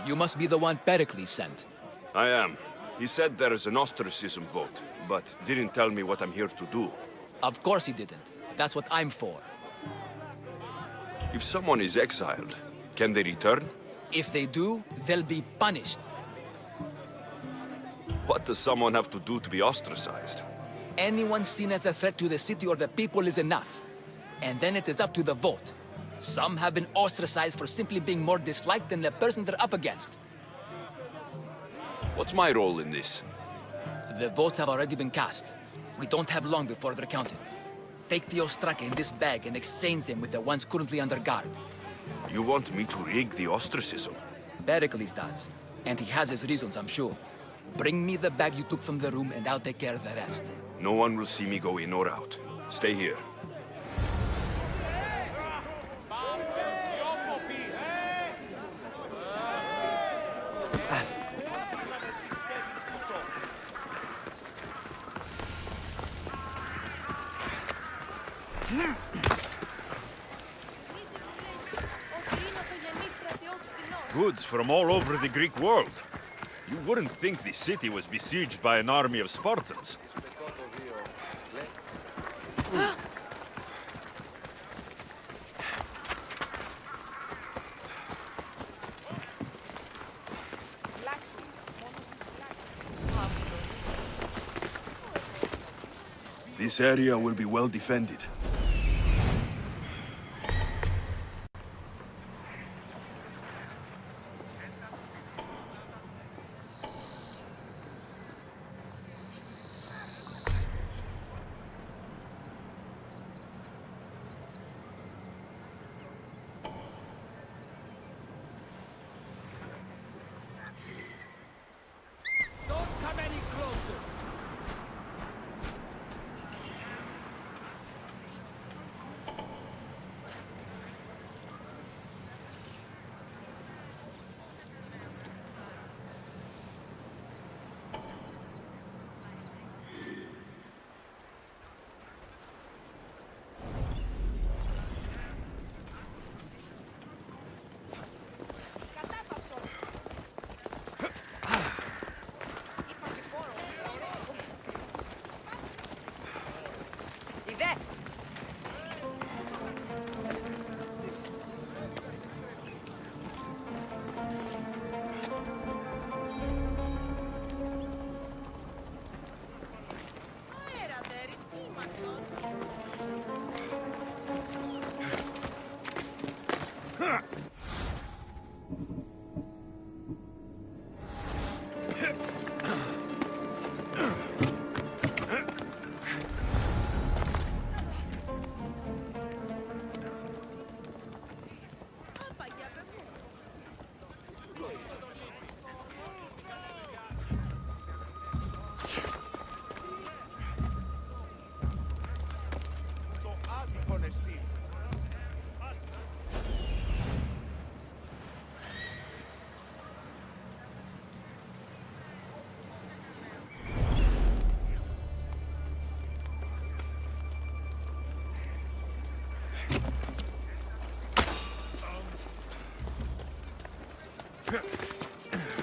You must be the one Pericles sent. I am. He said there is an ostracism vote, but didn't tell me what I'm here to do. Of course he didn't. That's what I'm for. If someone is exiled, can they return? If they do, they'll be punished. What does someone have to do to be ostracized? Anyone seen as a threat to the city or the people is enough. And then it is up to the vote. Some have been ostracized for simply being more disliked than the person they're up against. What's my role in this? The votes have already been cast. We don't have long before they're counted. Take the Ostraka in this bag and exchange them with the ones currently under guard. You want me to rig the ostracism? Pericles does. And he has his reasons, I'm sure. Bring me the bag you took from the room and I'll take care of the rest. No one will see me go in or out. Stay here. Goods from all over the Greek world. You wouldn't think the city was besieged by an army of Spartans. This area will be well defended.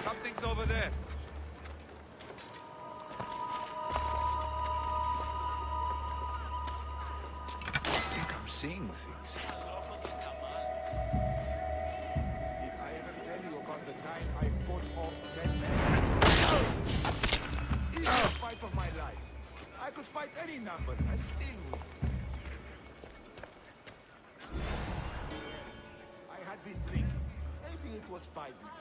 Something's over there. I think I'm seeing things. Did I ever tell you about the time I fought off 10 men? It was the fight of my life. I could fight any number and still win. I had been drinking. Maybe it was 5 minutes.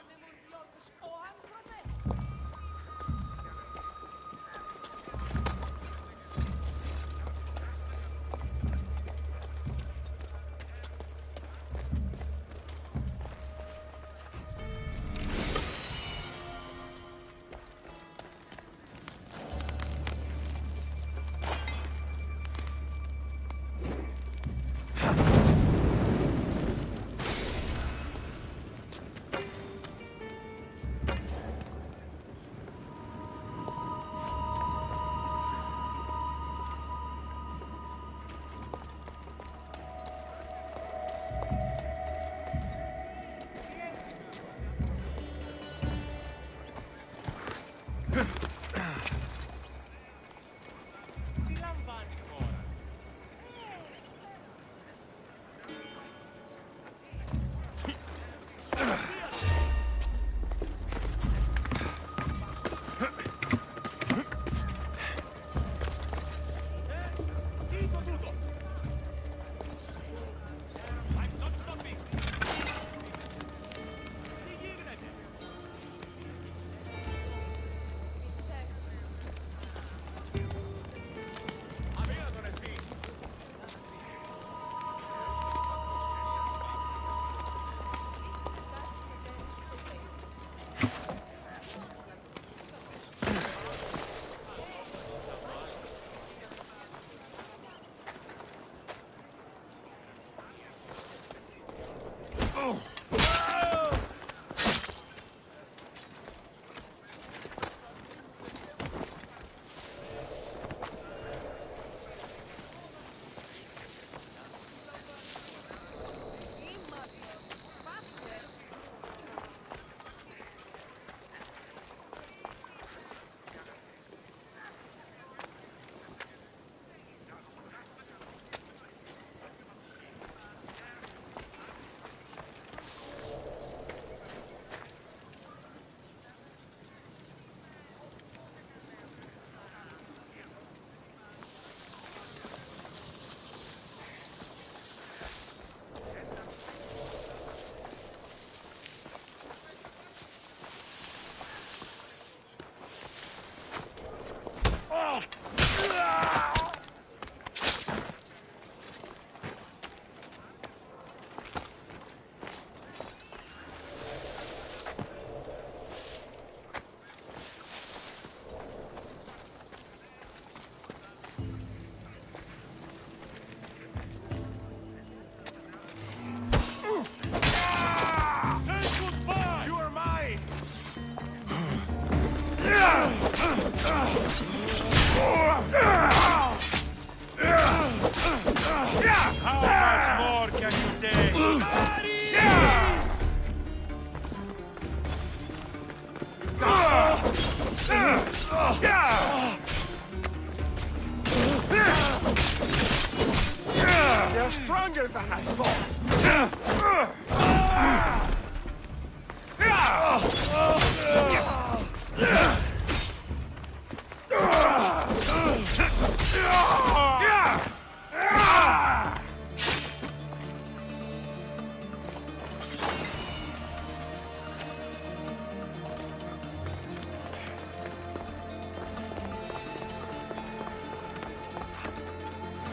harder than I thought.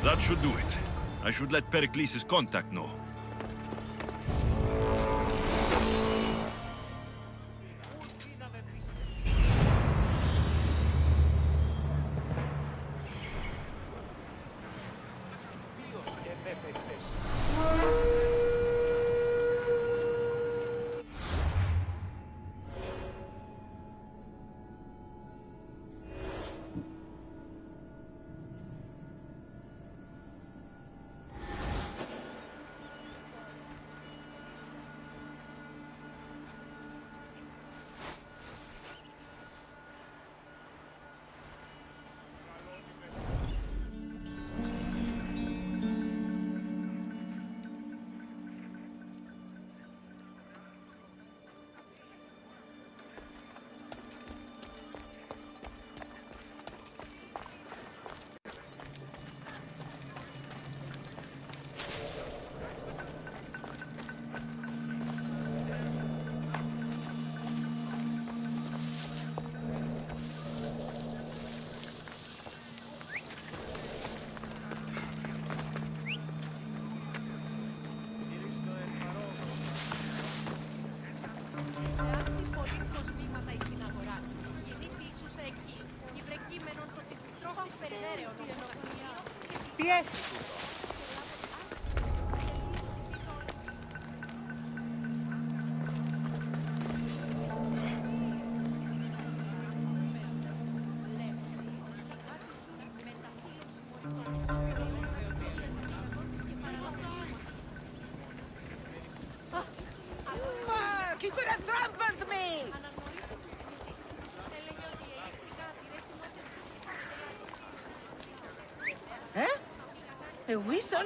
That should do it. I should let Pericles' contact know. Τι έστει τούτο? He could have transferred me! A whistle?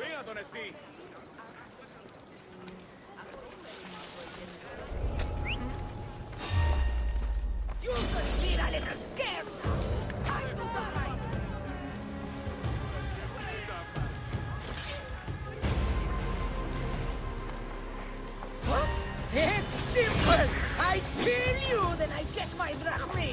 You could feel a little scared! What? It's simple! I kill you, then I get my drachmi!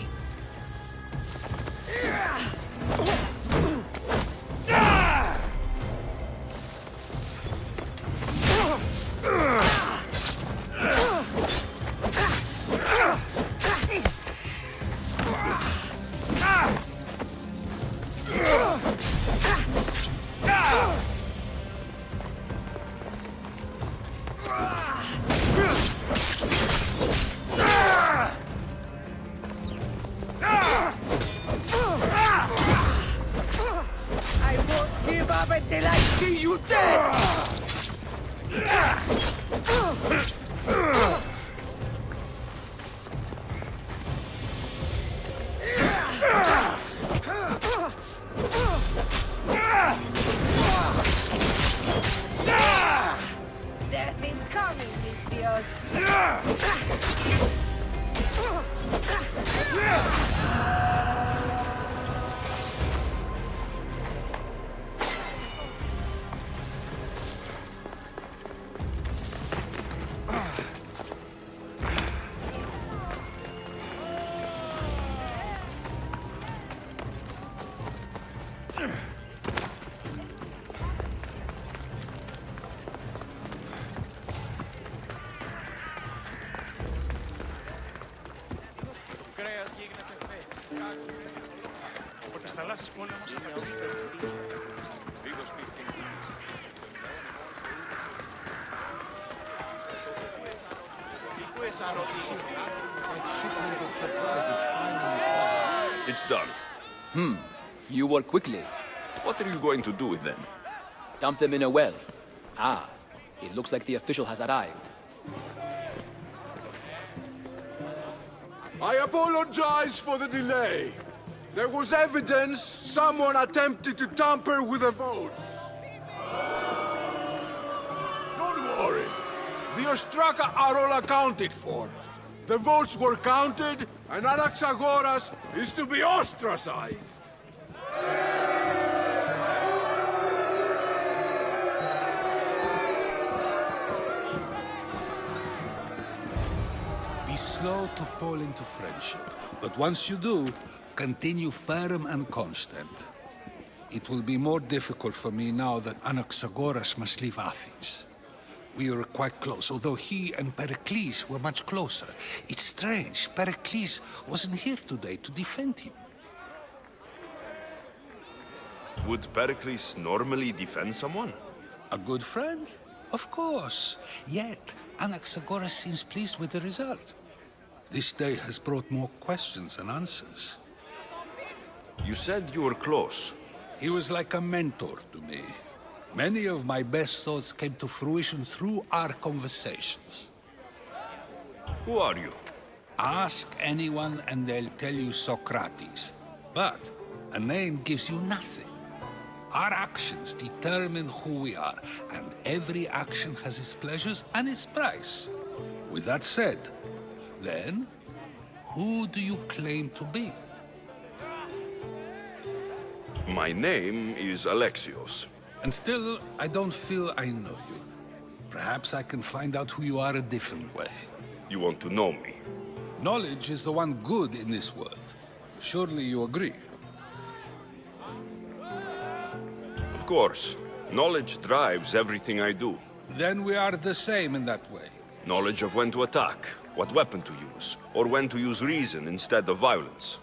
I won't give up until I see you dead! Death is coming, mis Dios. Στις θαλάσσιες πόλεμος απαντούσε. It's done. You work quickly. What are you going to do with them? Dump them in a well. Ah, it looks like the official has arrived. I apologize for the delay. There was evidence someone attempted to tamper with the votes. The Ostraka are all accounted for. The votes were counted, and Anaxagoras is to be ostracized. Be slow to fall into friendship, but once you do, continue firm and constant. It will be more difficult for me now that Anaxagoras must leave Athens. We were quite close, although he and Pericles were much closer. It's strange, Pericles wasn't here today to defend him. Would Pericles normally defend someone? A good friend? Of course. Yet, Anaxagoras seems pleased with the result. This day has brought more questions than answers. You said you were close. He was like a mentor to me. Many of my best thoughts came to fruition through our conversations. Who are you? Ask anyone and they'll tell you Socrates. But a name gives you nothing. Our actions determine who we are, and every action has its pleasures and its price. With that said, then, who do you claim to be? My name is Alexios. And still, I don't feel I know you. Perhaps I can find out who you are a different way. You want to know me? Knowledge is the one good in this world. Surely you agree? Of course. Knowledge drives everything I do. Then we are the same in that way. Knowledge of when to attack, what weapon to use, or when to use reason instead of violence.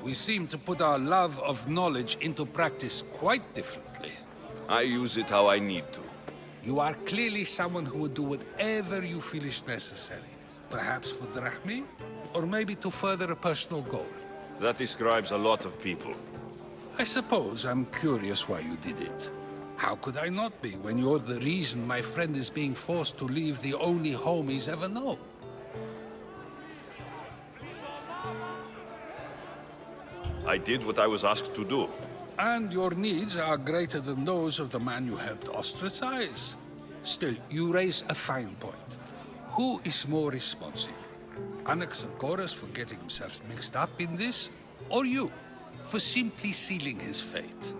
We seem to put our love of knowledge into practice quite differently. I use it how I need to. You are clearly someone who would do whatever you feel is necessary. Perhaps for drachmi, or maybe to further a personal goal. That describes a lot of people. I suppose I'm curious why you did it. How could I not be when you're the reason my friend is being forced to leave the only home he's ever known? I did what I was asked to do. And your needs are greater than those of the man you helped ostracize. Still, you raise a fine point. Who is more responsible? Anaxagoras for getting himself mixed up in this, or you, for simply sealing his fate?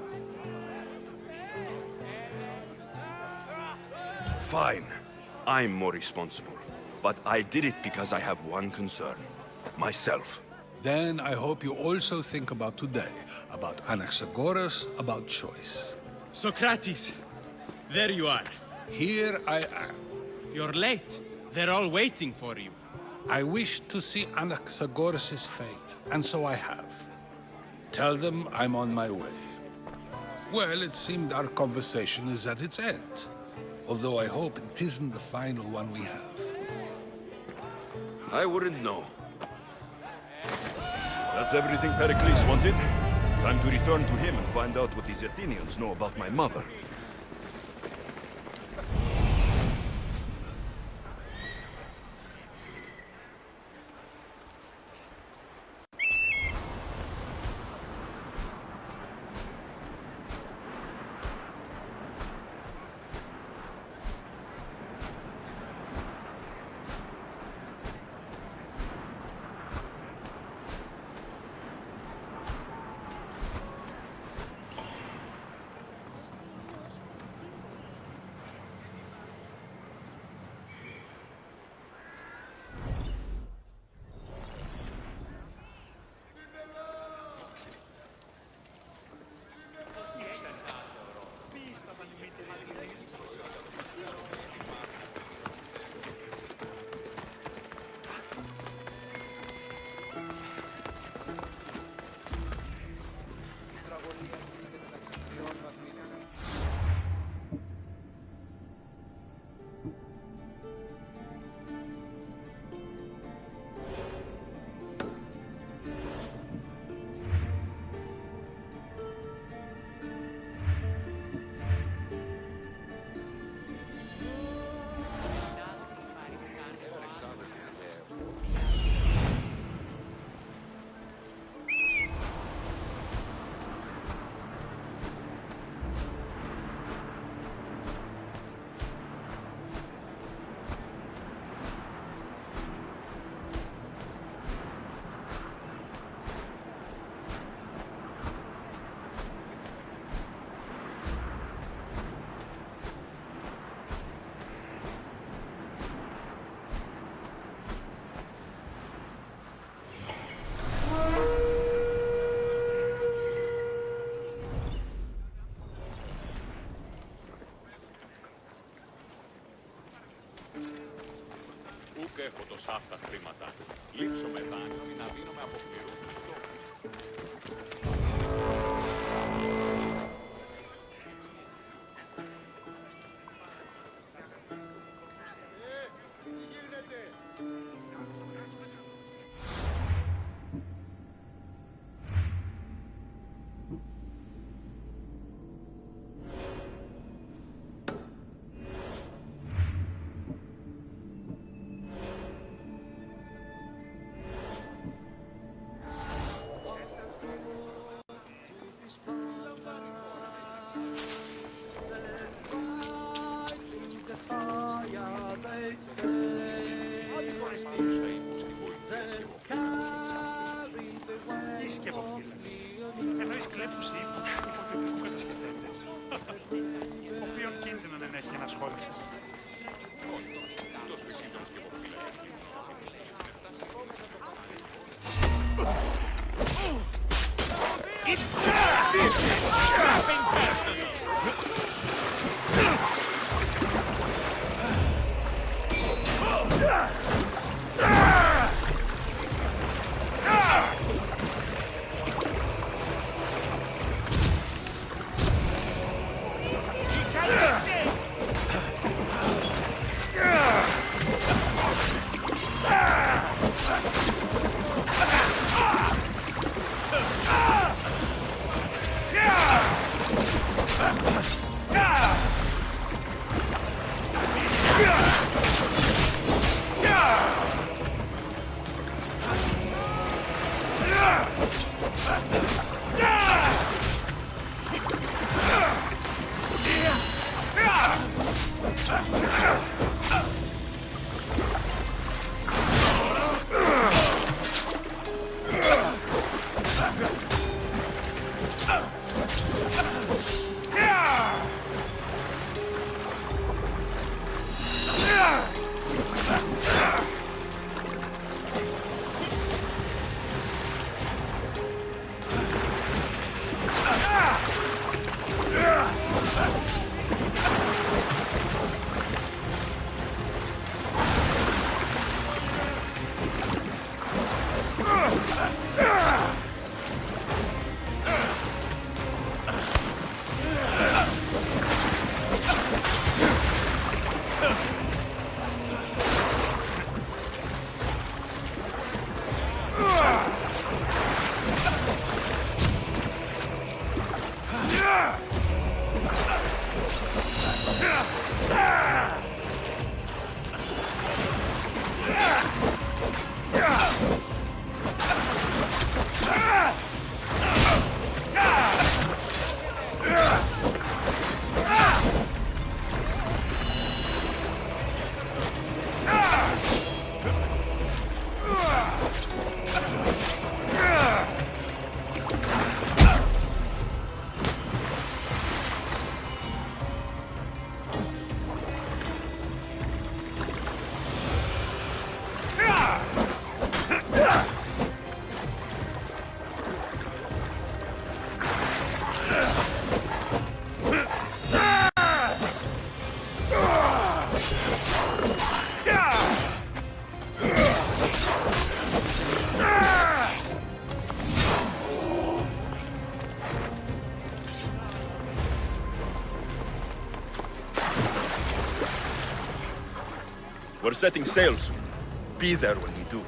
Fine. I'm more responsible. But I did it because I have one concern. Myself. Then I hope you also think about today, about Anaxagoras, about choice. Socrates, there you are. Here I am. You're late. They're all waiting for you. I wish to see Anaxagoras' fate, and so I have. Tell them I'm on my way. Well, it seemed our conversation is at its end. Although I hope it isn't the final one we have. I wouldn't know. That's everything Pericles wanted. Time to return to him and find out what these Athenians know about my mother. αντέχω τόσα αυτά χρήματα. Λήψω με δάνειο ή να δίνομαι από πληρού του στόχου. Εννοείς κλέψους ή υποχρεωτικού κατασκευαστές, οποίον κίνδυνο δεν έχει ενασχόλησης. We're setting sail soon. Be there when we do.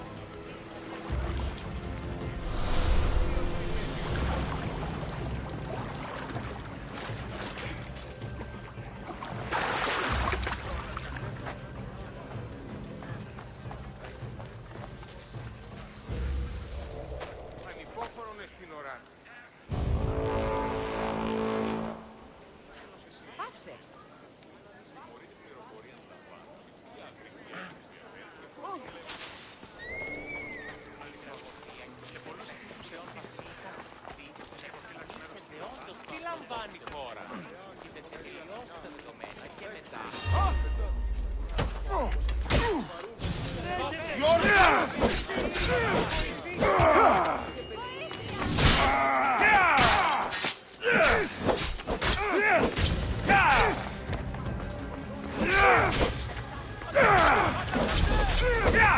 Yeah!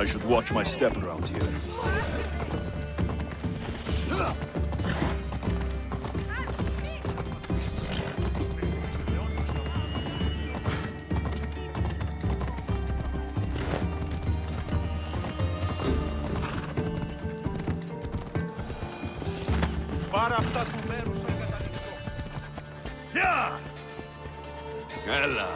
I should watch my step around here. Πάρε αυτά του μέρους σαν καταληκτικό. Yeah! Έλα.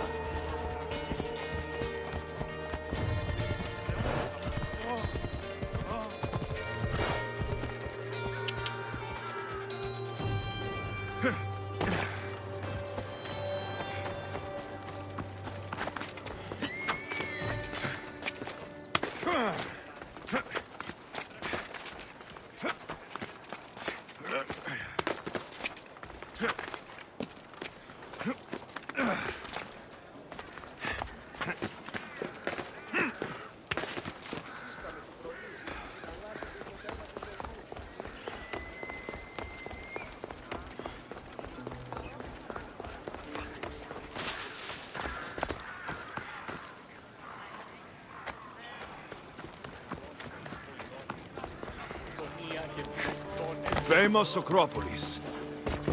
Famous Acropolis,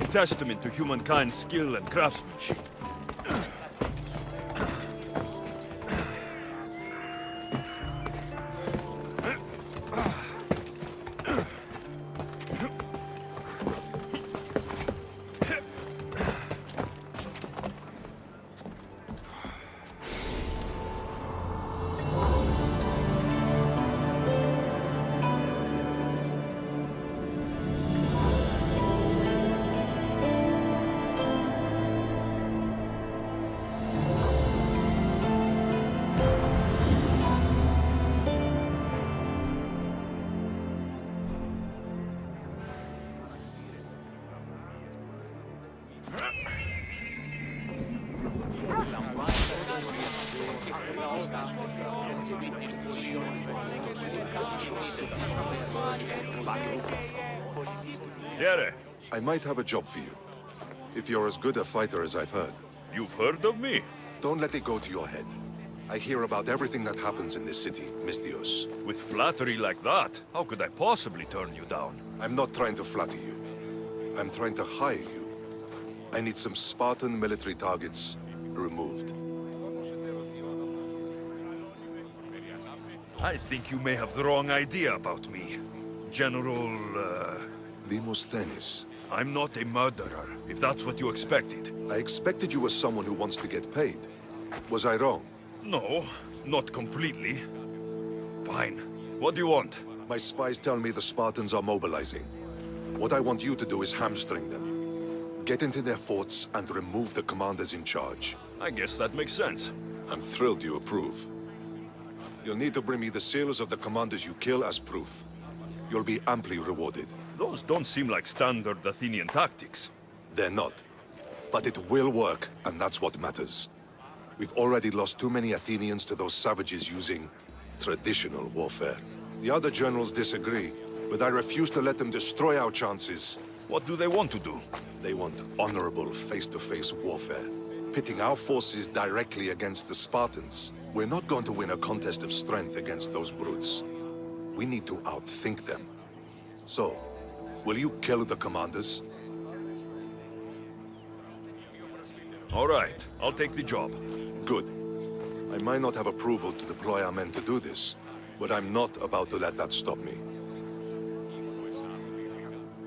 a testament to humankind's skill and craftsmanship. Here. I might have a job for you. If you're as good a fighter as I've heard. You've heard of me? Don't let it go to your head. I hear about everything that happens in this city, Misthios. With flattery like that, how could I possibly turn you down? I'm not trying to flatter you. I'm trying to hire you. I need some Spartan military targets removed. I think you may have the wrong idea about me. General, Demosthenes. I'm not a murderer, if that's what you expected. I expected you were someone who wants to get paid. Was I wrong? No, not completely. Fine. What do you want? My spies tell me the Spartans are mobilizing. What I want you to do is hamstring them. Get into their forts and remove the commanders in charge. I guess that makes sense. I'm thrilled you approve. You'll need to bring me the seals of the commanders you kill as proof. You'll be amply rewarded. Those don't seem like standard Athenian tactics. They're not. But it will work, and that's what matters. We've already lost too many Athenians to those savages using traditional warfare. The other generals disagree, but I refuse to let them destroy our chances. What do they want to do? They want honorable face-to-face warfare, pitting our forces directly against the Spartans. We're not going to win a contest of strength against those brutes. We need to outthink them. So, will you kill the commanders? All right, I'll take the job. Good. I might not have approval to deploy our men to do this, but I'm not about to let that stop me.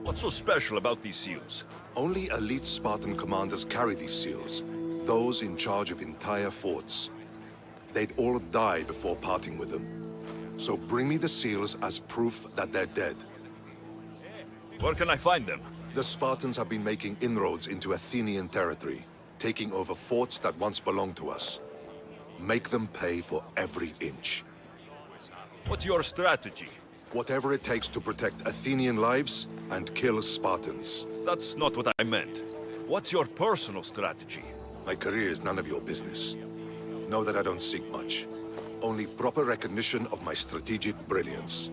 What's so special about these seals? Only elite Spartan commanders carry these seals, those in charge of entire forts. They'd all die before parting with them. So bring me the seals as proof that they're dead. Where can I find them? The Spartans have been making inroads into Athenian territory, taking over forts that once belonged to us. Make them pay for every inch. What's your strategy? Whatever it takes to protect Athenian lives and kill Spartans. That's not what I meant. What's your personal strategy? My career is none of your business. Know that I don't seek much. Only proper recognition of my strategic brilliance.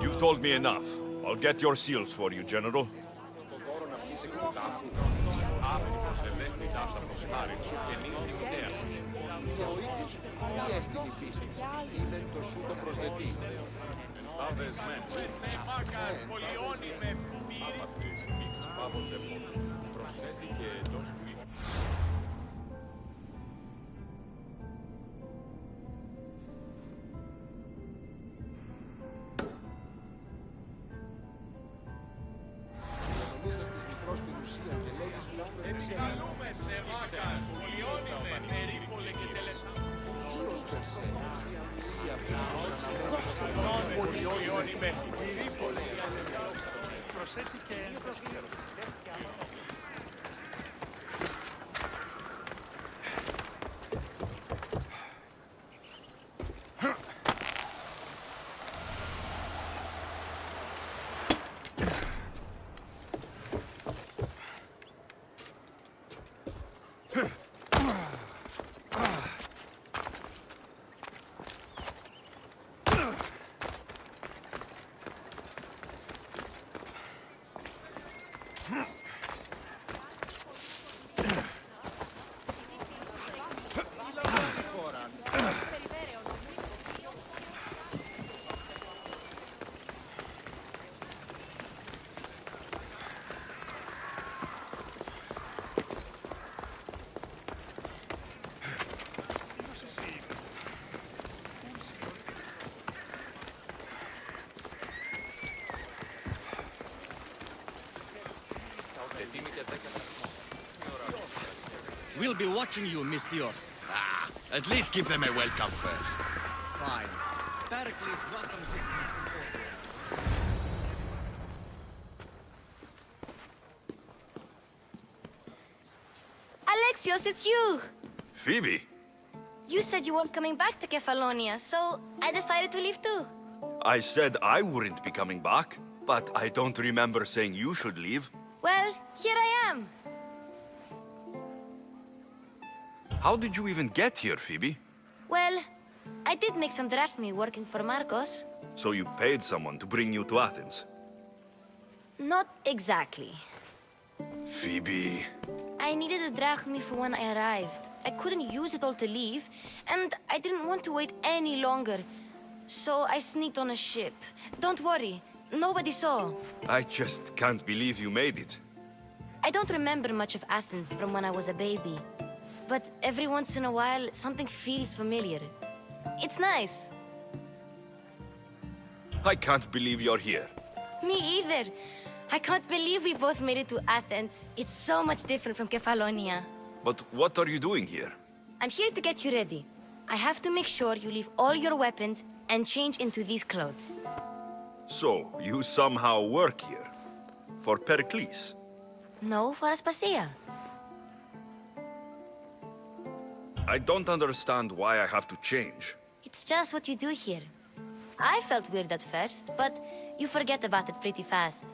You've told me enough. I'll get your seals for you, General. We'll be watching you, Miss Dios. At least give them a welcome first. Fine. Pericles welcomes you to his symposium. Alexios, it's you! Phoebe? You said you weren't coming back to Kefalonia, so I decided to leave too. I said I wouldn't be coming back, but I don't remember saying you should leave. Well, here I am. How did you even get here, Phoebe? Well, I did make some drachmi working for Marcos. So you paid someone to bring you to Athens? Not exactly. Phoebe... I needed a drachmi for when I arrived. I couldn't use it all to leave, and I didn't want to wait any longer. So I sneaked on a ship. Don't worry, nobody saw. I just can't believe you made it. I don't remember much of Athens from when I was a baby. But every once in a while, something feels familiar. It's nice. I can't believe you're here. Me either. I can't believe we both made it to Athens. It's so much different from Kefalonia. But what are you doing here? I'm here to get you ready. I have to make sure you leave all your weapons and change into these clothes. So, you somehow work here? For Pericles? No, for Aspasia. I don't understand why I have to change. It's just what you do here. I felt weird at first, but you forget about it pretty fast.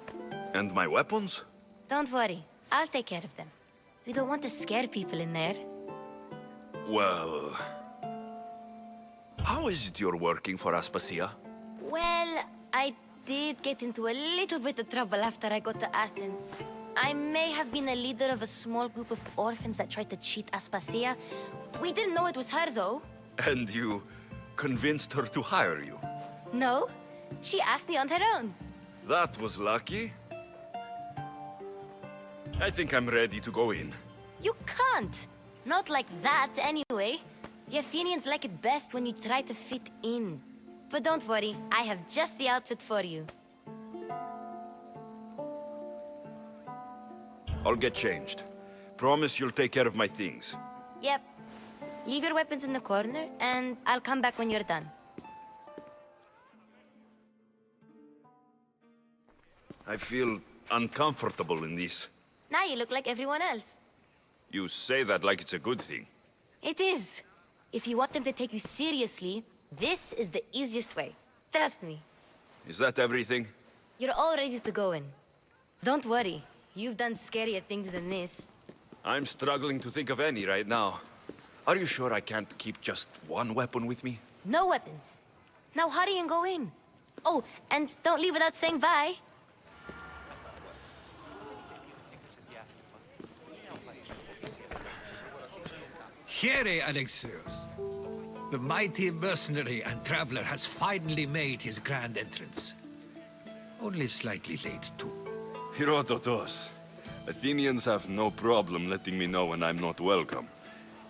And my weapons? Don't worry, I'll take care of them. You don't want to scare people in there. Well... How is it you're working for Aspasia? Well, I did get into a little bit of trouble after I got to Athens. I may have been a leader of a small group of orphans that tried to cheat Aspasia. We didn't know it was her, though. And you convinced her to hire you? No, she asked me on her own. That was lucky. I think I'm ready to go in. You can't. Not like that, anyway. The Athenians like it best when you try to fit in. But don't worry, I have just the outfit for you. I'll get changed. Promise you'll take care of my things. Yep. Leave your weapons in the corner, and I'll come back when you're done. I feel uncomfortable in this. Now you look like everyone else. You say that like it's a good thing. It is. If you want them to take you seriously, This is the easiest way. Trust me. Is that everything? You're all ready to go in. Don't worry. You've done scarier things than this. I'm struggling to think of any right now. Are you sure I can't keep just one weapon with me? No weapons. Now hurry and go in. Oh, and don't leave without saying bye. Here, Alexios. The mighty mercenary and traveler has finally made his grand entrance. Only slightly late, too. Herodotos. Athenians have no problem letting me know when I'm not welcome.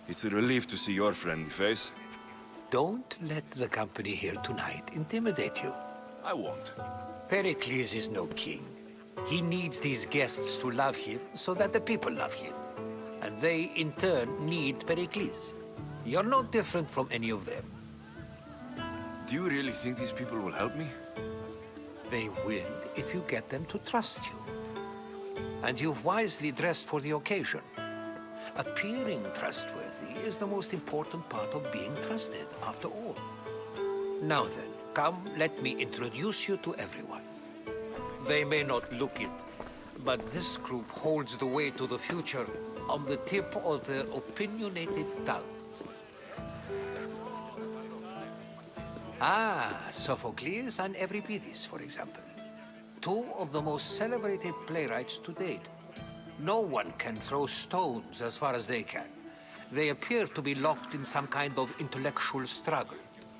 It's a relief to see your friendly face. Don't let the company here tonight intimidate you. I won't. Pericles is no king. He needs these guests to love him so that the people love him. And they, in turn, need Pericles. You're no different from any of them. Do you really think these people will help me? They will if you get them to trust you. And you've wisely dressed for the occasion. Appearing trustworthy is the most important part of being trusted, after all. Now then, come, let me introduce you to everyone. They may not look it, but this group holds the way to the future on the tip of their opinionated tongues. Ah, Sophocles and Euripides, for example. Two of the most celebrated playwrights to date. No one can throw stones as far as they can. They appear to be locked in some kind of intellectual struggle,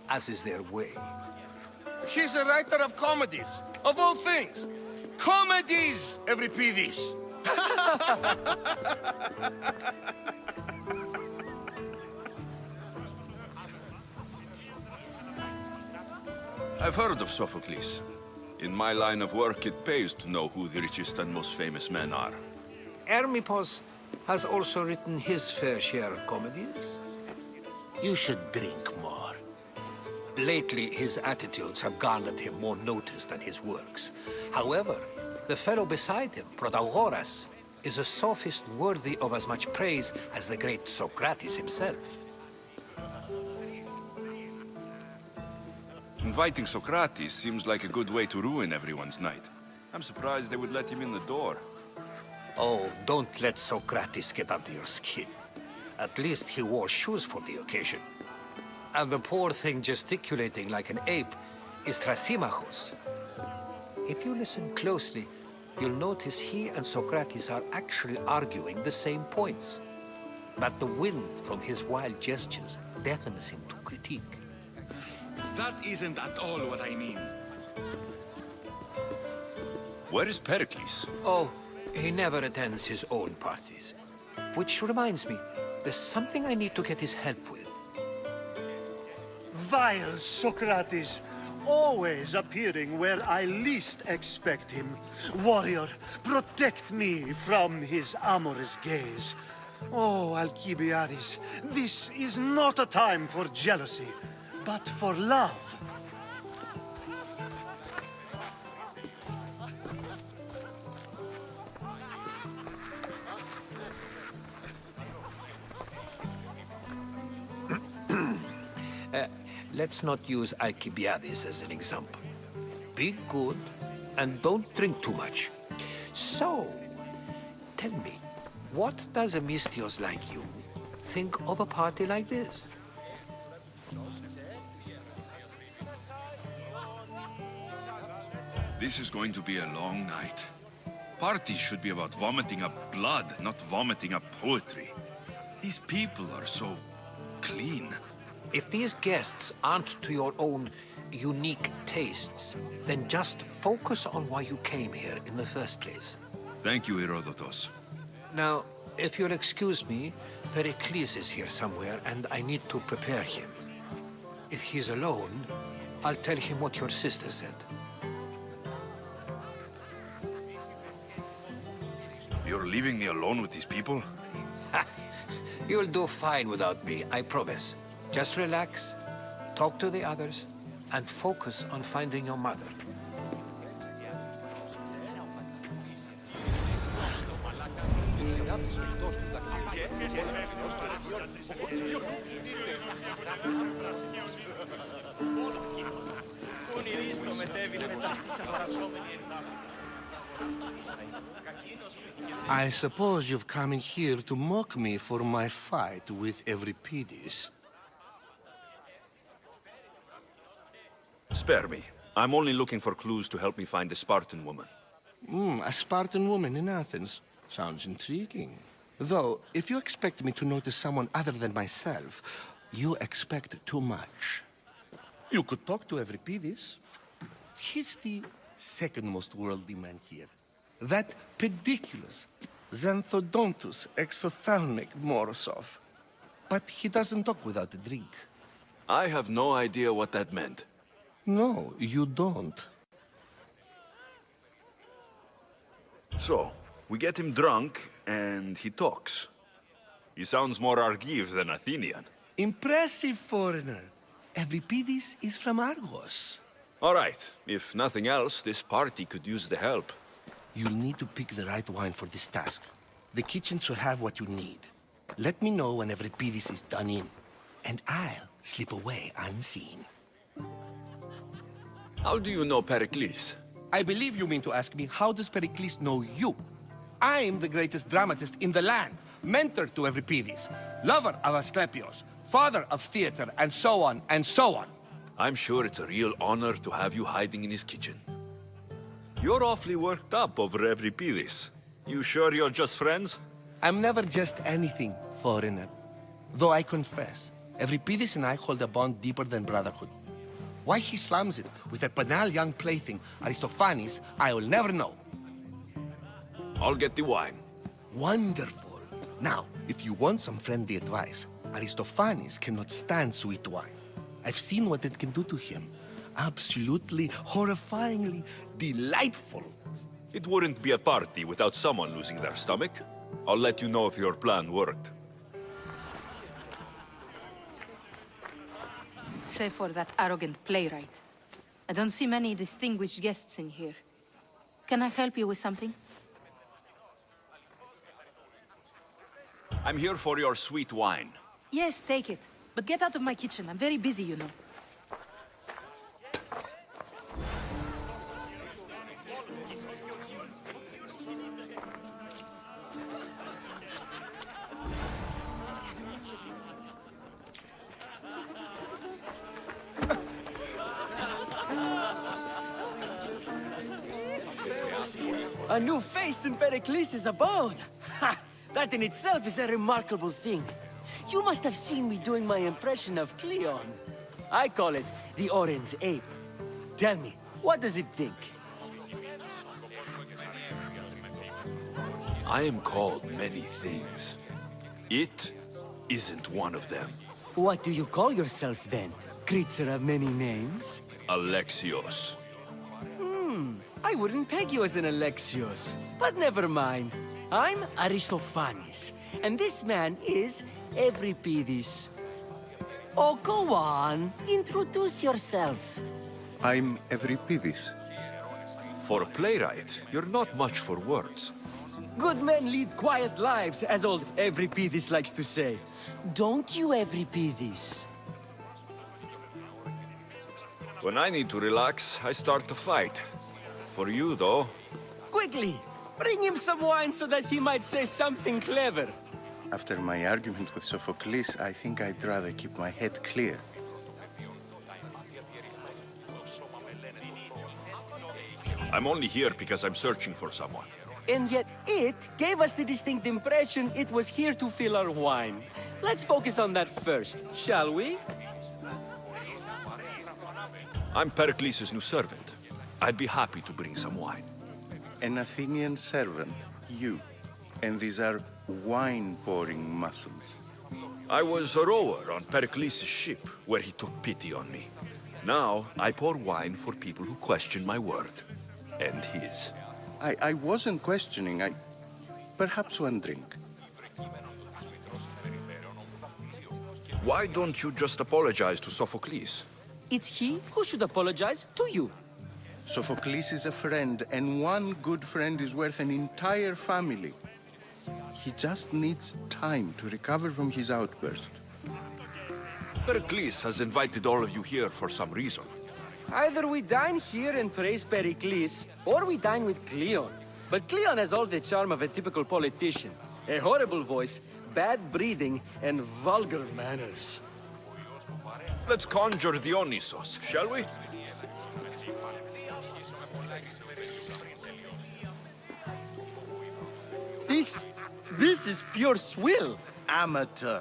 as is their way. He's a writer of comedies, of all things. Comedies, Euripides. I've heard of Sophocles. In my line of work, it pays to know who the richest and most famous men are. Hermippos has also written his fair share of comedies. You should drink more. Lately, his attitudes have garnered him more notice than his works. However, the fellow beside him, Protagoras, is a sophist worthy of as much praise as the great Socrates himself. Inviting Socrates seems like a good way to ruin everyone's night. I'm surprised they would let him in the door. Oh, don't let Socrates get under your skin. At least he wore shoes for the occasion. And the poor thing gesticulating like an ape is Thrasymachos. If you listen closely, you'll notice he and Socrates are actually arguing the same points. But the wind from his wild gestures deafens him to critique. That isn't at all what I mean. Where is Pericles? Oh, he never attends his own parties. Which reminds me, there's something I need to get his help with. Vile Socrates, always appearing where I least expect him. Warrior, protect me from his amorous gaze. Oh, Alcibiades, this is not a time for jealousy, but for love. Let's not use Alcibiades as an example. Be good, and don't drink too much. So, tell me, what does a Misthios like you think of a party like this? This is going to be a long night. Parties should be about vomiting up blood, not vomiting up poetry. These people are so clean. If these guests aren't to your own unique tastes, then just focus on why you came here in the first place. Thank you, Herodotos. Now, if you'll excuse me, Pericles is here somewhere, and I need to prepare him. If he's alone, I'll tell him what your sister said. You're leaving me alone with these people? You'll do fine without me, I promise. Just relax, talk to the others, and focus on finding your mother. I suppose you've come in here to mock me for my fight with Euripides. Spare me. I'm only looking for clues to help me find a Spartan woman. A Spartan woman in Athens. Sounds intriguing. Though, if you expect me to notice someone other than myself, you expect too much. You could talk to Euripides. He's the second most worldly man here. That pediculous, xanthodontus exophthalmic Morosov. But he doesn't talk without a drink. I have no idea what that meant. No, you don't. So, we get him drunk, and he talks. He sounds more Argive than Athenian. Impressive, foreigner. Euripides is from Argos. All right. If nothing else, this party could use the help. You'll need to pick the right wine for this task. The kitchen should have what you need. Let me know when Euripides is done in, and I'll slip away unseen. How do you know Pericles? I believe you mean to ask me, how does Pericles know you? I'm the greatest dramatist in the land, mentor to Euripides, lover of Asclepios, father of theater, and so on, and so on. I'm sure it's a real honor to have you hiding in his kitchen. You're awfully worked up over Euripides. You sure you're just friends? I'm never just anything, foreigner. Though I confess, Euripides and I hold a bond deeper than brotherhood. Why he slams it with a banal young plaything, Aristophanes, I will never know. I'll get the wine. Wonderful. Now, if you want some friendly advice, Aristophanes cannot stand sweet wine. I've seen what it can do to him. Absolutely, horrifyingly delightful. It wouldn't be a party without someone losing their stomach. I'll let you know if your plan worked. Save for that arrogant playwright. I don't see many distinguished guests in here. Can I help you with something? I'm here for your sweet wine. Yes, take it. But get out of my kitchen. I'm very busy, you know. A new face in Pericles' abode! Ha! That in itself is a remarkable thing. You must have seen me doing my impression of Cleon. I call it the Orange Ape. Tell me, what does it think? I am called many things. It isn't one of them. What do you call yourself then? Creature of many names? Alexios. I wouldn't peg you as an Alexios. But never mind. I'm Aristophanes, and this man is Euripides. Oh, go on. Introduce yourself. I'm Euripides. For a playwright, you're not much for words. Good men lead quiet lives, as old Euripides likes to say. Don't you, Euripides? When I need to relax, I start to fight. For you, though... Quickly! Bring him some wine so that he might say something clever. After my argument with Sophocles, I think I'd rather keep my head clear. I'm only here because I'm searching for someone. And yet it gave us the distinct impression it was here to fill our wine. Let's focus on that first, shall we? I'm Pericles' new servant. I'd be happy to bring some wine. An Athenian servant, you. And these are wine-pouring muscles. I was a rower on Pericles' ship, where he took pity on me. Now, I pour wine for people who question my word. And his. I wasn't questioning, Perhaps one drink. Why don't you just apologize to Sophocles? It's he who should apologize to you. Sophocles is a friend, and one good friend is worth an entire family. He just needs time to recover from his outburst. Pericles has invited all of you here for some reason. Either we dine here and praise Pericles, or we dine with Cleon. But Cleon has all the charm of a typical politician. A horrible voice, bad breeding, and vulgar manners. Let's conjure Dionysos, shall we? This is pure swill. Amateur.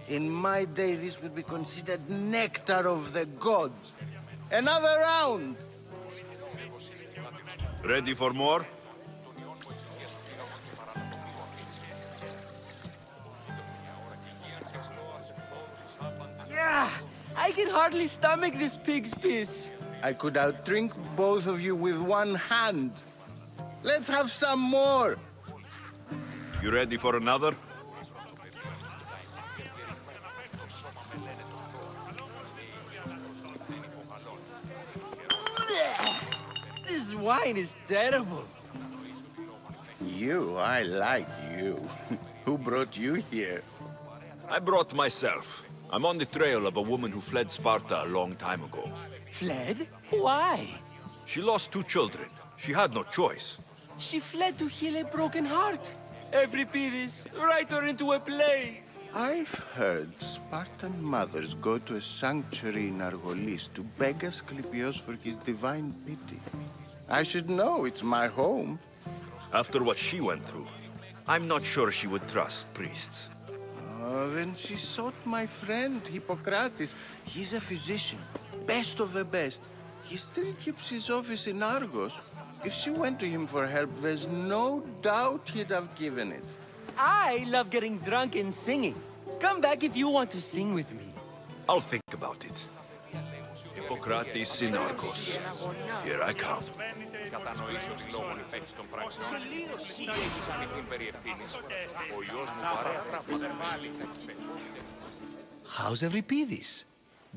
In my day, this would be considered nectar of the gods. Another round! Ready for more? Yeah, I can hardly stomach this pig's piss. I could outdrink both of you with one hand. Let's have some more! You ready for another? This wine is terrible. You, I like you. Who brought you here? I brought myself. I'm on the trail of a woman who fled Sparta a long time ago. Fled? Why? She lost 2 children. She had no choice. She fled to heal a broken heart. Euripides, write her into a play. I've heard Spartan mothers go to a sanctuary in Argolis to beg Asclepios for his divine pity. I should know, it's my home. After what she went through, I'm not sure she would trust priests. Oh, then she sought my friend, Hippocrates. He's a physician, best of the best. He still keeps his office in Argos. If she went to him for help, there's no doubt he'd have given it. I love getting drunk and singing. Come back if you want to sing with me. I'll think about it. Hippocrates in Argos. Here I come. Κατανοήσω ότι λόγω υπέχει των πράξεων ή έχεις ανοιχτή περί ευθύνης. Ο ιός μου παρέα πράγματα. How's Euripides?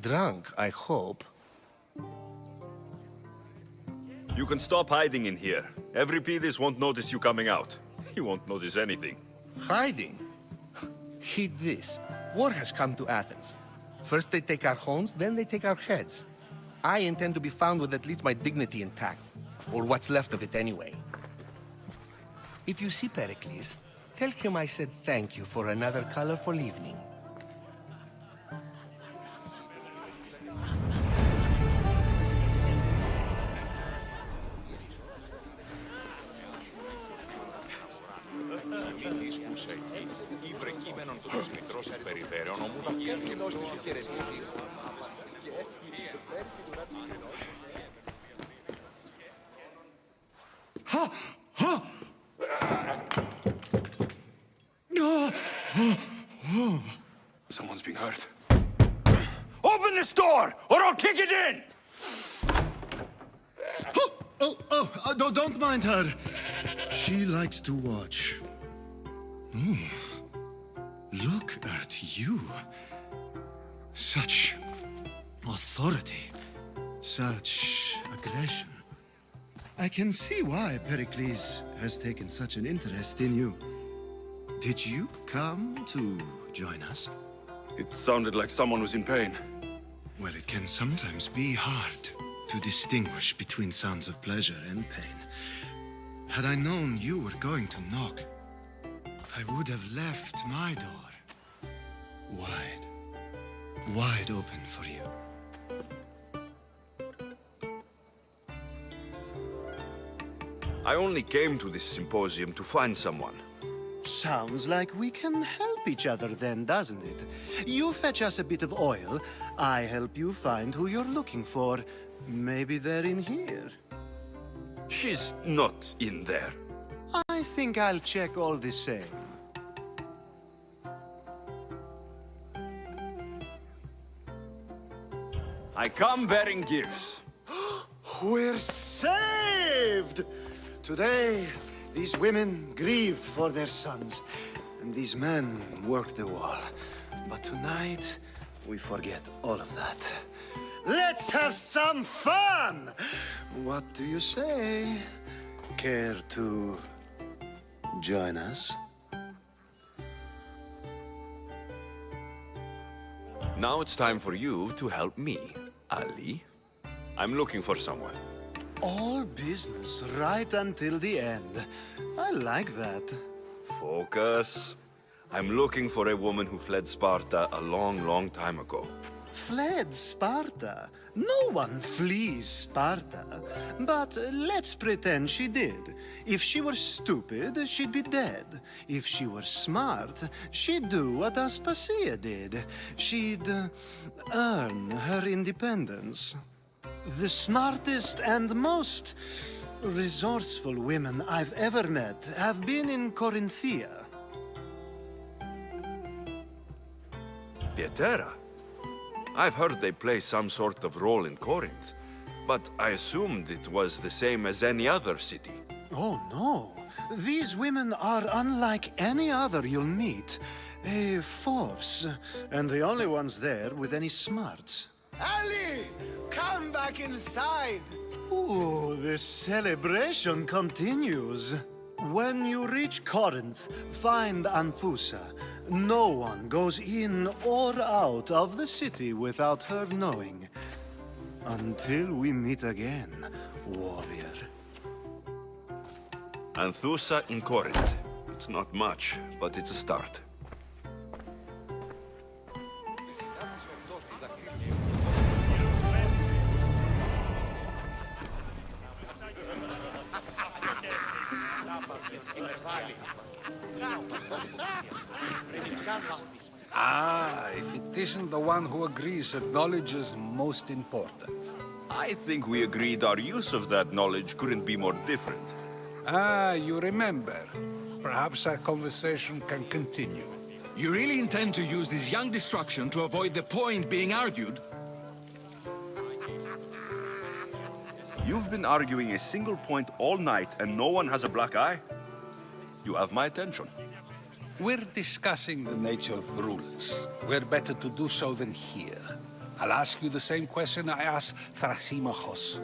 Drunk, I hope. You can stop hiding in here. Euripides won't notice you coming out. He won't notice anything. Hiding? Heed this. War has come to Athens. First they take our homes, then they take our heads. I intend to be found with at least my dignity intact. Or what's left of it anyway. If you see Pericles, tell him I said thank you for another colorful evening. Ή βρεκείμενον του μητρός περιφέρεων ομού τα πιέσκεψης τους χαιρετήσεις. Someone's being hurt. Open this door, or I'll kick it in! Don't mind her. She likes to watch. Look at you. Such authority. Such aggression. I can see why Pericles has taken such an interest in you. Did you come to join us? It sounded like someone was in pain. Well, it can sometimes be hard to distinguish between sounds of pleasure and pain. Had I known you were going to knock, I would have left my door wide open for you. I only came to this symposium to find someone. Sounds like we can help each other then, doesn't it? You fetch us a bit of oil, I help you find who you're looking for. Maybe they're in here. She's not in there. I think I'll check all the same. I come bearing gifts. We're saved! Today, these women grieved for their sons, and these men worked the wall. But tonight, we forget all of that. Let's have some fun! What do you say? Care to join us? Now it's time for you to help me, Ali. I'm looking for someone. All business right until the end. I like that. Focus. I'm looking for a woman who fled Sparta a long, long time ago. Fled Sparta? No one flees Sparta. But let's pretend she did. If she were stupid, she'd be dead. If she were smart, she'd do what Aspasia did. She'd earn her independence. The smartest and most resourceful women I've ever met have been in Corinthia. Pietera? I've heard they play some sort of role in Corinth, but I assumed it was the same as any other city. Oh, no. These women are unlike any other you'll meet. A force, and the only ones there with any smarts. Ali! Come back inside! Ooh, the celebration continues. When you reach Corinth, find Anthusa. No one goes in or out of the city without her knowing. Until we meet again, warrior. Anthusa in Corinth. It's not much, but it's a start. Ah, if it isn't the one who agrees that knowledge is most important. I think we agreed our use of that knowledge couldn't be more different. Ah, you remember. Perhaps our conversation can continue. You really intend to use this young destruction to avoid the point being argued? You've been arguing a single point all night and no one has a black eye? You have my attention. We're discussing the nature of rulers. Where better to do so than here? I'll ask you the same question I asked Thrasymachos.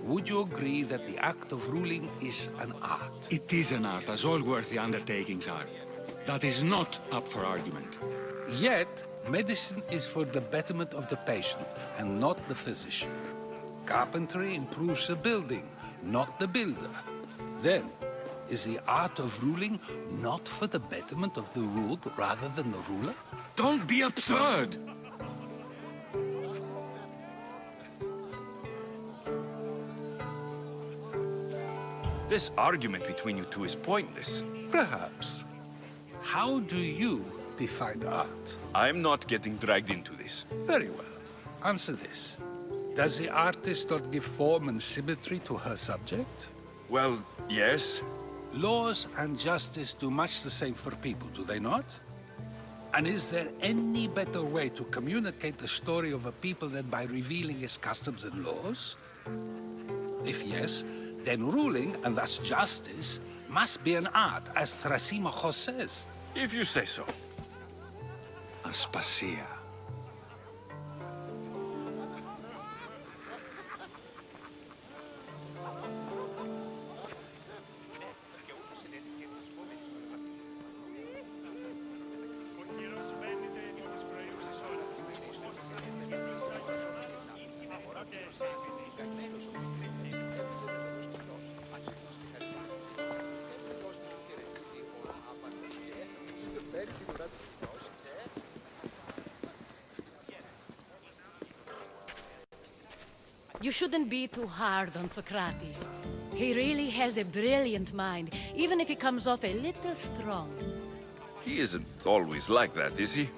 Would you agree that the act of ruling is an art? It is an art, as all worthy undertakings are. That is not up for argument. Yet, medicine is for the betterment of the patient and not the physician. Carpentry improves the building, not the builder. Then, is the art of ruling not for the betterment of the ruled rather than the ruler? Don't be absurd! This argument between you two is pointless. Perhaps. How do you define art? I'm not getting dragged into this. Very well. Answer this. Does the artist not give form and symmetry to her subject? Well, yes. Laws and justice do much the same for people, do they not? And is there any better way to communicate the story of a people than by revealing its customs and laws? If yes, then ruling, and thus justice, must be an art, as Thrasymachos says. If you say so. Aspasia. You shouldn't be too hard on Socrates. He really has a brilliant mind, even if he comes off a little strong. He isn't always like that, is he?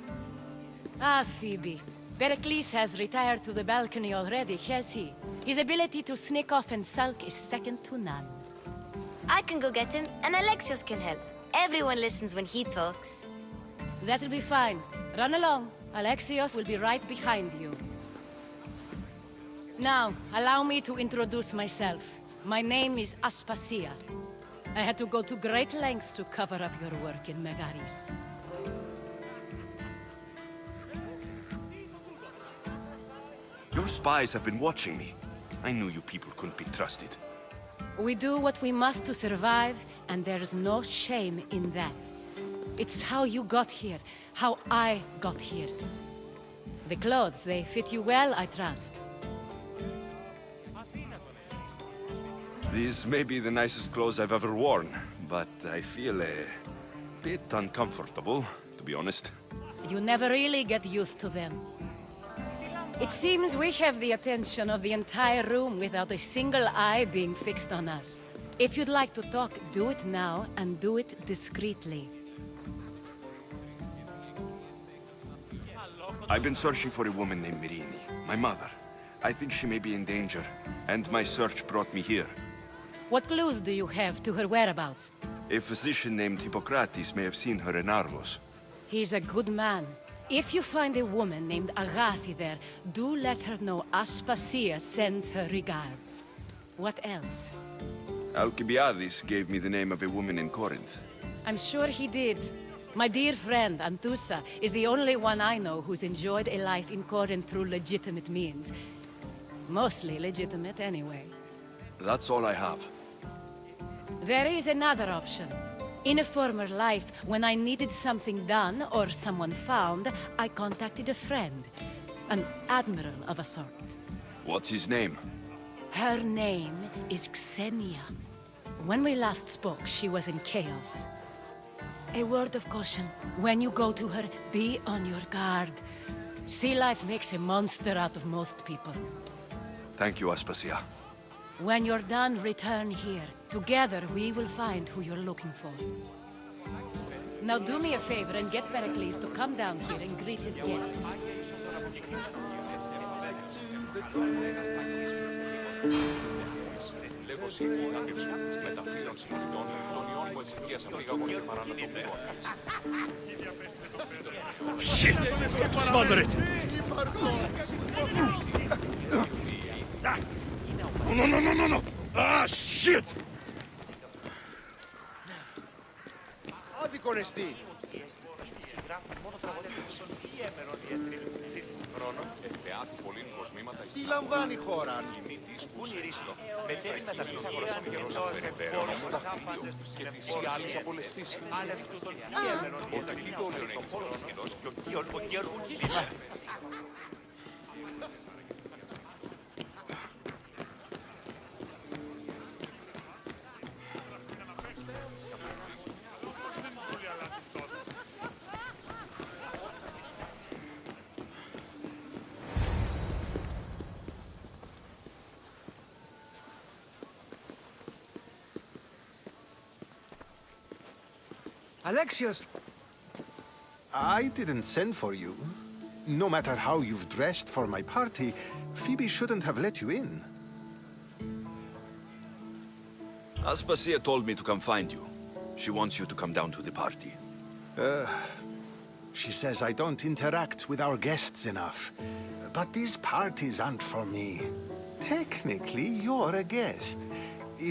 Ah, Phoebe. Pericles has retired to the balcony already, has he? His ability to sneak off and sulk is second to none. I can go get him, and Alexios can help. Everyone listens when he talks. That'll be fine. Run along. Alexios will be right behind you. Now, allow me to introduce myself. My name is Aspasia. I had to go to great lengths to cover up your work in Megaris. Your spies have been watching me. I knew you people couldn't be trusted. We do what we must to survive, and there's no shame in that. It's how you got here, how I got here. The clothes, they fit you well, I trust. These may be the nicest clothes I've ever worn, but I feel a bit uncomfortable, to be honest. You never really get used to them. It seems we have the attention of the entire room without a single eye being fixed on us. If you'd like to talk, do it now, and do it discreetly. I've been searching for a woman named Mirini, my mother. I think she may be in danger, and my search brought me here. What clues do you have to her whereabouts? A physician named Hippocrates may have seen her in Argos. He's a good man. If you find a woman named Agathi there, do let her know Aspasia sends her regards. What else? Alcibiades gave me the name of a woman in Corinth. I'm sure he did. My dear friend, Anthusa, is the only one I know who's enjoyed a life in Corinth through legitimate means. Mostly legitimate, anyway. That's all I have. There is another option. In a former life, when I needed something done or someone found, I contacted a friend. An admiral of a sort. What's his name? Her name is Xenia. When we last spoke, she was in chaos. A word of caution. When you go to her, be on your guard. Sea life makes a monster out of most people. Thank you, Aspasia. When you're done, return here. Together, we will find who you're looking for. Now do me a favor and get Pericles to come down here and greet his guests. Shit! Smother it! No! Ah, shit! Άδικον εστί. Τι λαμβάνει η χώρα. Πού είναι η Ρίστο. Μετέβη να τα πεις αγορασών και ρωσών και τις άλλες απολεστήσεις. Ο Ταγλικόλιον έχει πρόσχεδος και ο Γεωργουγίνης. Alexios! I didn't send for you. No matter how you've dressed for my party, Phoebe shouldn't have let you in. Aspasia told me to come find you. She wants you to come down to the party. She says I don't interact with our guests enough. But these parties aren't for me. Technically, you're a guest.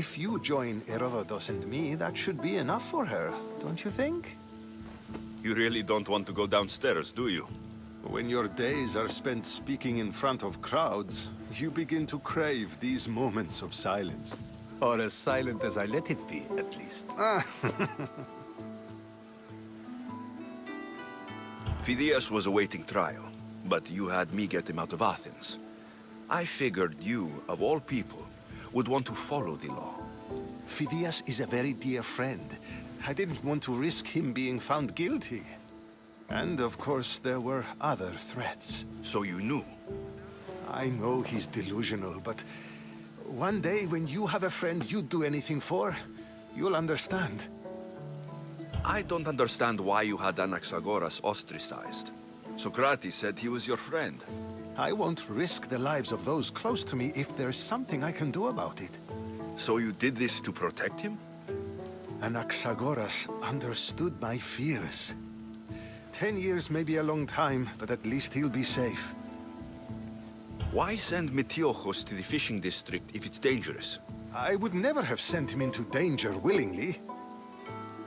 If you join Herodotus and me, that should be enough for her, don't you think? You really don't want to go downstairs, do you? When your days are spent speaking in front of crowds, you begin to crave these moments of silence. Or as silent as I let it be, at least. Phidias was awaiting trial, but you had me get him out of Athens. I figured you, of all people, would want to follow the law. Phidias is a very dear friend. I didn't want to risk him being found guilty. And of course, there were other threats. So you knew? I know he's delusional, but one day when you have a friend you'd do anything for, you'll understand. I don't understand why you had Anaxagoras ostracized. Socrates said he was your friend. I won't risk the lives of those close to me if there's something I can do about it. So you did this to protect him? Anaxagoras understood my fears. 10 years may be a long time, but at least he'll be safe. Why send Metiochos to the fishing district if it's dangerous? I would never have sent him into danger willingly.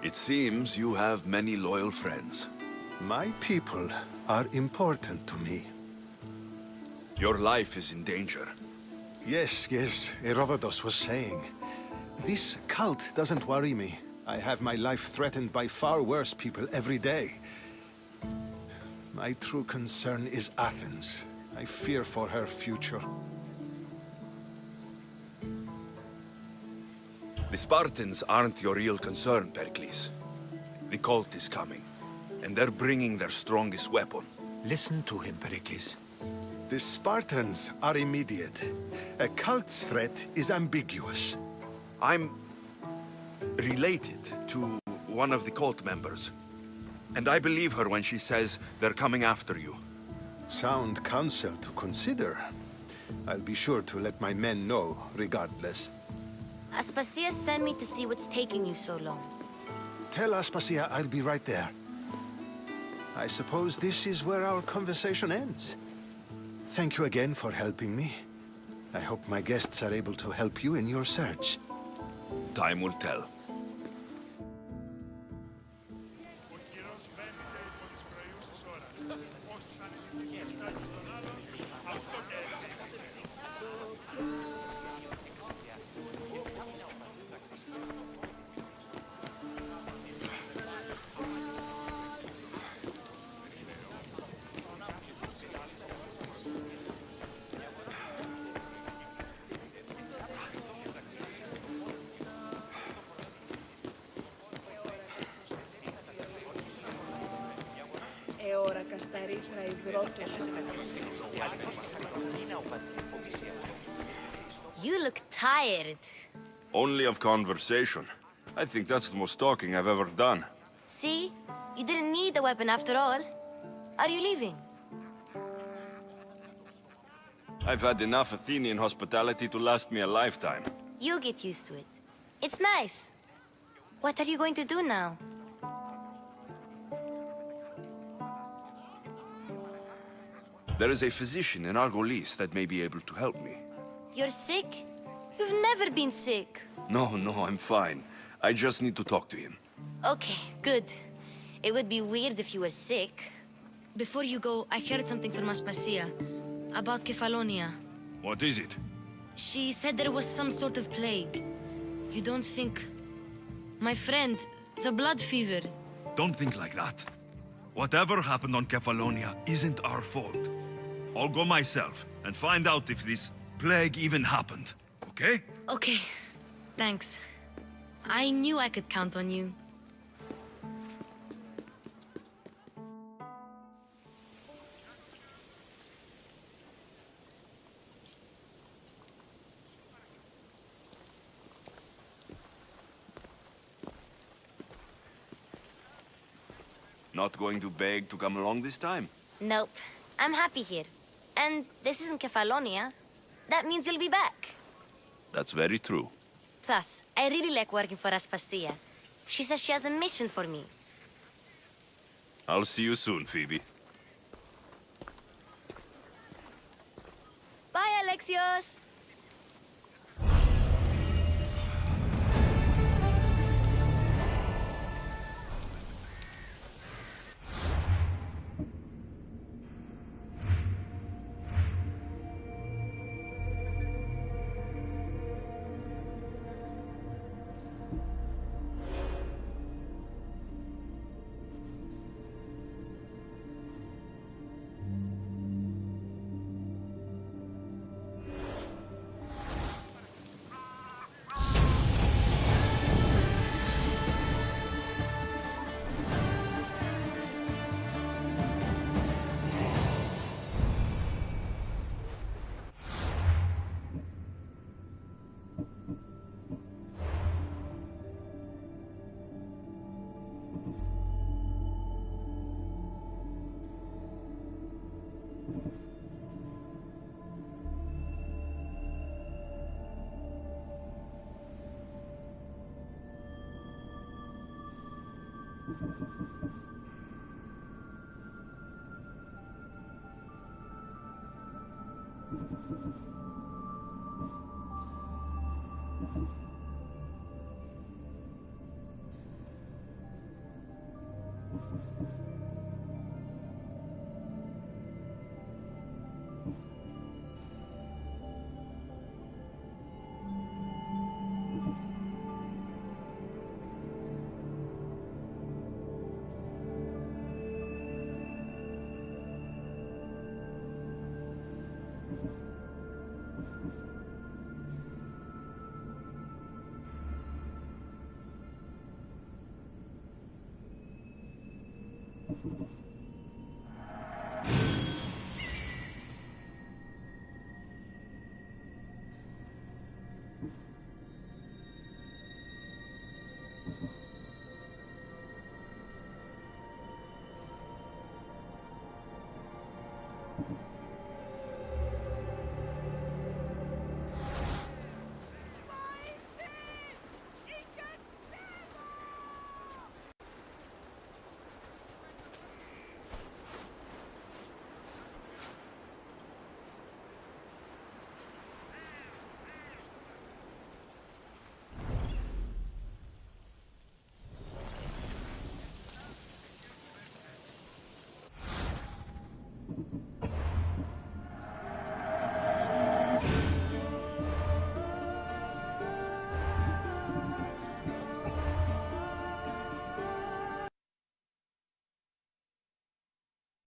It seems you have many loyal friends. My people are important to me. Your life is in danger. Yes, Herodotus was saying. This cult doesn't worry me. I have my life threatened by far worse people every day. My true concern is Athens. I fear for her future. The Spartans aren't your real concern, Pericles. The cult is coming, and they're bringing their strongest weapon. Listen to him, Pericles. The Spartans are immediate. A cult's threat is ambiguous. I'm related to one of the cult members, and I believe her when she says they're coming after you. Sound counsel to consider. I'll be sure to let my men know, regardless. Aspasia sent me to see what's taking you so long. Tell Aspasia I'll be right there. I suppose this is where our conversation ends. Thank you again for helping me. I hope my guests are able to help you in your search. Time will tell. You look tired. Only of conversation. I think that's the most talking I've ever done. See? You didn't need the weapon after all. Are you leaving? I've had enough Athenian hospitality to last me a lifetime. You get used to it. It's nice. What are you going to do now? There is a physician in Argolis that may be able to help me. You're sick? You've never been sick. No, I'm fine. I just need to talk to him. Okay, good. It would be weird if you were sick. Before you go, I heard something from Aspasia about Kefalonia. What is it? She said there was some sort of plague. You don't think... My friend, the blood fever. Don't think like that. Whatever happened on Kefalonia isn't our fault. I'll go myself and find out if this plague even happened, okay? Okay, thanks. I knew I could count on you. Not going to beg to come along this time? Nope. I'm happy here. And this isn't Kefalonia. That means you'll be back. That's very true. Plus, I really like working for Aspasia. She says she has a mission for me. I'll see you soon, Phoebe. Bye, Alexios!